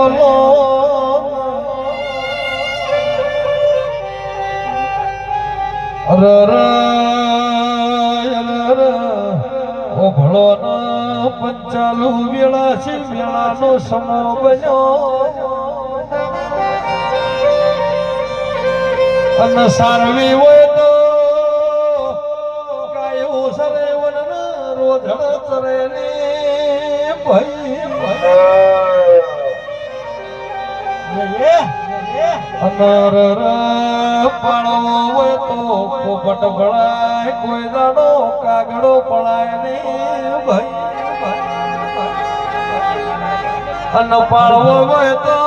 બોલો ઓ ભળો ના પંચાલુ વેળા છે વેળાનો સમો બન્યો અને સારવી હોય તો ગાયો સરે વન રોધણ ચરે ને ભાઈ અનર પાળો હોય તો પોપટ ભળાય કોઈ દાડો કાગડો પડાય ને ભાઈ અન પાળવો હોય તો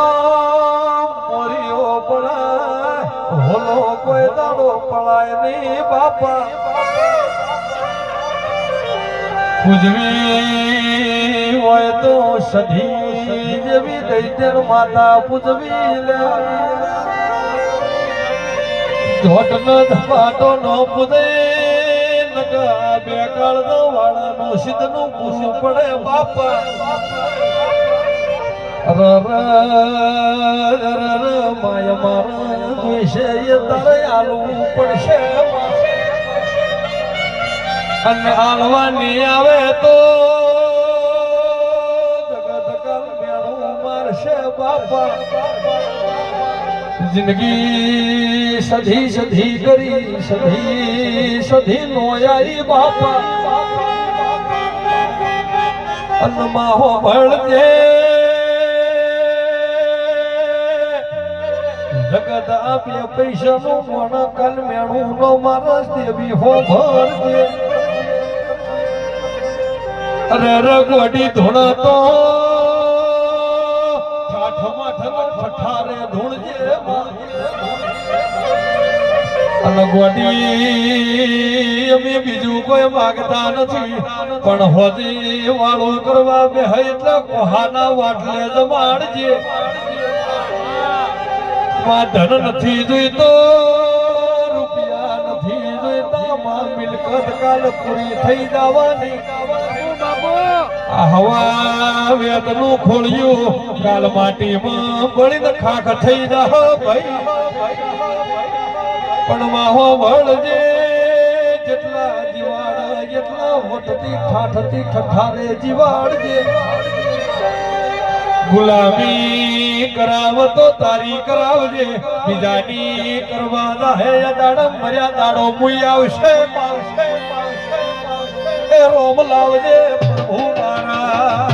મોરીઓ પડાય હોલો કોઈ દાડો પડાય ને બાપા પૂજવી હોય તો સધી જેવી દૈત્યર માતા પૂજવી લે ધોટ ન ધપાટો ન પૂજે નગા બેકાળ નો વાળાનો સિદ્ધ નું પૂછવું પડે બાપા માય મારા વિશે તારે આલવું પડશે અને આલવાની આવે તો જગત કાલ મેળું મારશે બાપા જિંદગી સધી સધી કરી સધી સધી નો આવી બાપા અન્નમાહો ભળજે જગત આપે પૈસા નું મોણ કાલ મેળું નો મારસ દેવી હો ભરજે અરે રગવડી ધૂણ તો ઠઠારે ધૂણજે અને ગોડી અમે બીજું કોઈ માગતા નથી પણ હોજી વાળો કરવા બે એટલે કોહાના વાટલે જમાડજે માં ધન નથી જોઈતો રૂપિયા નથી જોઈતા માં મિલકત કાલ પૂરી થઈ જવાની હવા વેદ નું ખોળ્યું કાલ માટીમાં બળીને ખાખ થઈ જા ભાઈ પણ માહો વળજે જેટલા જીવાડ જેટલા વટતી ઠાઠતી ઠઠારે જીવાડજે ગુલામી કરાવતો તારી કરાવજે બીજાની કરવા દહે દાડમ મર્યા દાડો મુઈ આવશે રોમ લાવજે પ્રભુ મારા